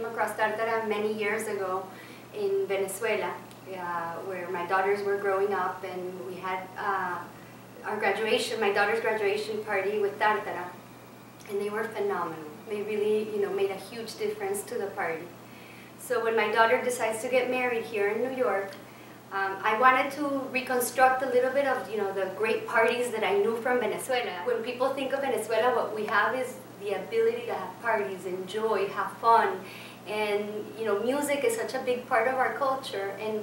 across Tartara many years ago in Venezuela, where my daughters were growing up, and we had my daughter's graduation party with Tartara, and they were phenomenal. They really, made a huge difference to the party. So when my daughter decides to get married here in New York, I wanted to reconstruct a little bit of, the great parties that I knew from Venezuela. When people think of Venezuela, what we have is the ability to have parties, enjoy, have fun. And, music is such a big part of our culture. And,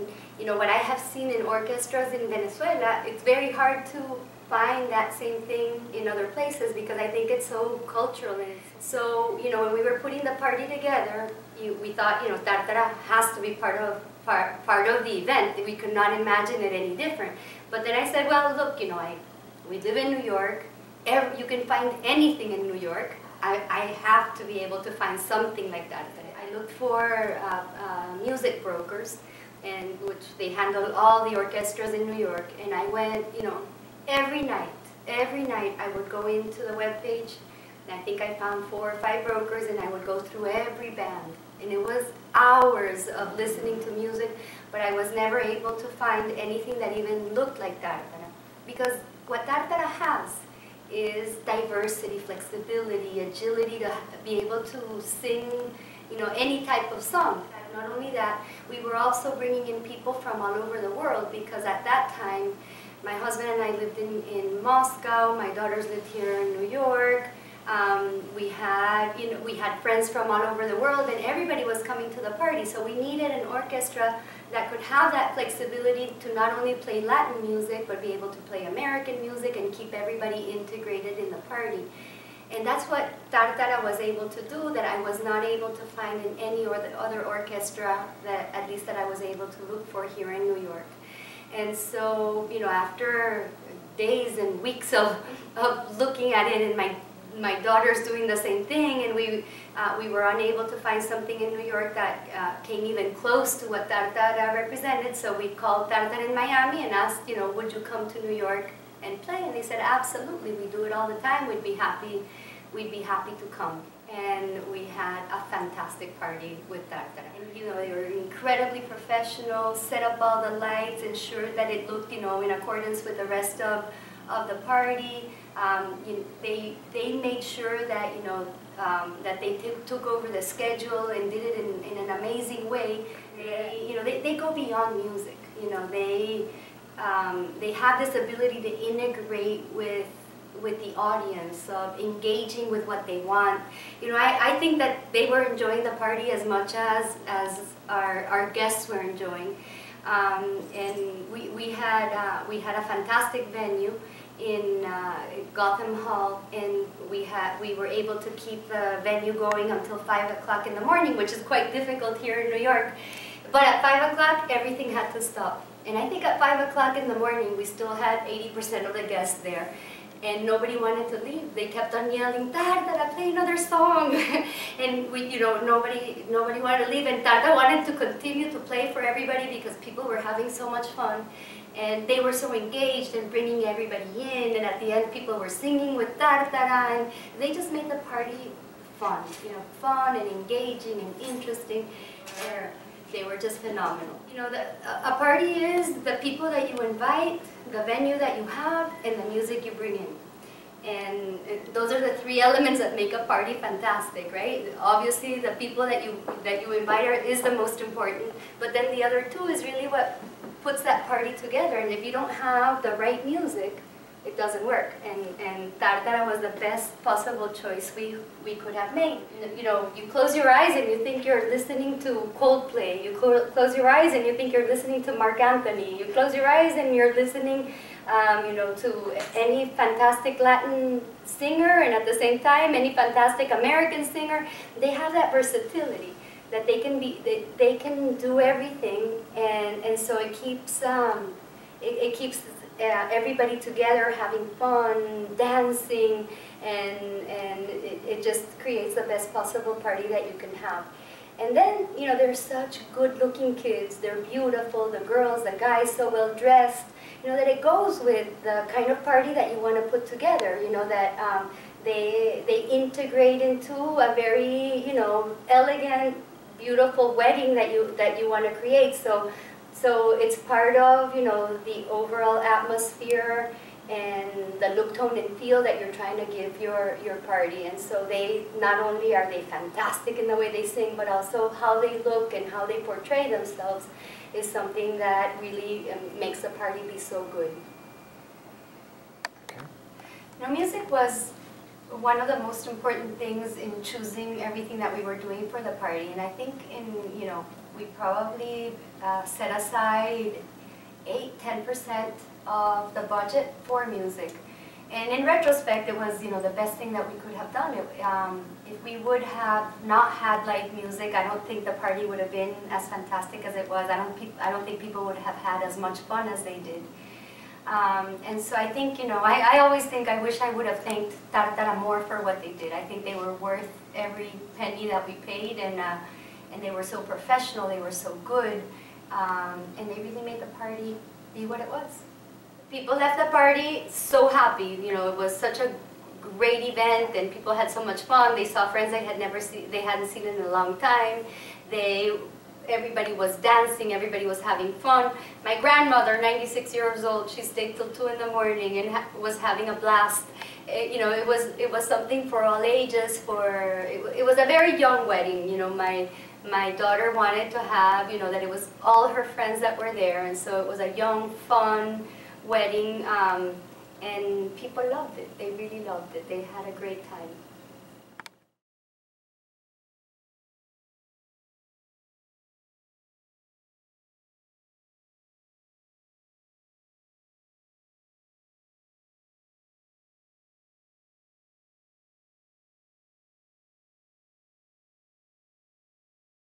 what I have seen in orchestras in Venezuela, it's very hard to find that same thing in other places because I think it's so cultural. So, when we were putting the party together, we thought, Tartara has to be part of the event. We could not imagine it any different. But then I said, well, look, we live in New York. You can find anything in New York. I have to be able to find something like that. I looked for music brokers, and which they handle all the orchestras in New York. And I went, every night I would go into the webpage, and I think I found 4 or 5 brokers, and I would go through every band. And it was hours of listening to music, but I was never able to find anything that even looked like Tartara. Because what Tartara has is diversity, flexibility, agility to be able to sing, any type of song. Not only that, we were also bringing in people from all over the world, because at that time, my husband and I lived in Moscow, my daughters lived here in New York. We had friends from all over the world, and everybody was coming to the party. So we needed an orchestra that could have that flexibility to not only play Latin music, but be able to play American music and keep everybody integrated in the party. And that's what Tartara was able to do, that I was not able to find in any other orchestra, that at least that I was able to look for here in New York. And so, after days and weeks of looking at it, and my daughter's doing the same thing, and we were unable to find something in New York that came even close to what Tartara represented. So we called Tartara in Miami and asked, would you come to New York and play? And they said, absolutely, we do it all the time. We'd be happy to come. And we had a fantastic party with Tartara. And, they were incredibly professional, set up all the lights, ensured that it looked, in accordance with the rest of the party. They made sure that, that they took over the schedule and did it in an amazing way. They go beyond music. They have this ability to integrate with the audience, of engaging with what they want. I think that they were enjoying the party as much as our guests were enjoying. And we had a fantastic venue in Gotham Hall, and we were able to keep the venue going until 5 o'clock in the morning, which is quite difficult here in New York. But at 5 o'clock, everything had to stop. And I think at 5 o'clock in the morning, we still had 80% of the guests there. And nobody wanted to leave. They kept on yelling, Tartara, play another song. And nobody wanted to leave. And Tartara wanted to continue to play for everybody because people were having so much fun. And they were so engaged and bringing everybody in. And at the end, people were singing with Tartara. And they just made the party fun. Fun and engaging and interesting. They were just phenomenal. A party is the people that you invite, the venue that you have, and the music you bring in. And those are the 3 elements that make a party fantastic, right? Obviously, the people that you invite is the most important, but then the other 2 is really what puts that party together. And if you don't have the right music, it doesn't work. And Tartara was the best possible choice we could have made. You close your eyes and you think you're listening to Coldplay. You close your eyes and you think you're listening to Mark Anthony. You close your eyes and you're listening, to any fantastic Latin singer, and at the same time, any fantastic American singer. They have that versatility, that they can do everything, and so it keeps everybody together, having fun, dancing, and it just creates the best possible party that you can have. And then, they're such good-looking kids. They're beautiful, the girls, the guys, so well-dressed, that it goes with the kind of party that you want to put together, that they integrate into a very, elegant beautiful wedding that you want to create. So it's part of, you know, the overall atmosphere and the look, tone, and feel that you're trying to give your party. And so they, not only are they fantastic in the way they sing, but also how they look and how they portray themselves is something that really makes the party be so good. Okay. You know, music was one of the most important things in choosing everything that we were doing for the party. And I think you know, we probably set aside 8–10% of the budget for music. And in retrospect, it was, you know, the best thing that we could have done. If we would have not had live music, I don't think the party would have been as fantastic as it was. I don't think people would have had as much fun as they did. And so I think, you know, I always think I wish I would have thanked Tartara more for what they did. I think they were worth every penny that we paid, and they were so professional, they were so good, and they really made the party be what it was. People left the party so happy. You know, it was such a great event, and people had so much fun. They saw friends they hadn't seen in a long time. Everybody was dancing, everybody was having fun. My grandmother, 96 years old, she stayed till 2 in the morning and was having a blast. You know, it was something for all ages. It was a very young wedding. You know, my daughter wanted to have, you know, that it was all her friends that were there, and so it was a young, fun wedding, and people loved it. They really loved it. They had a great time.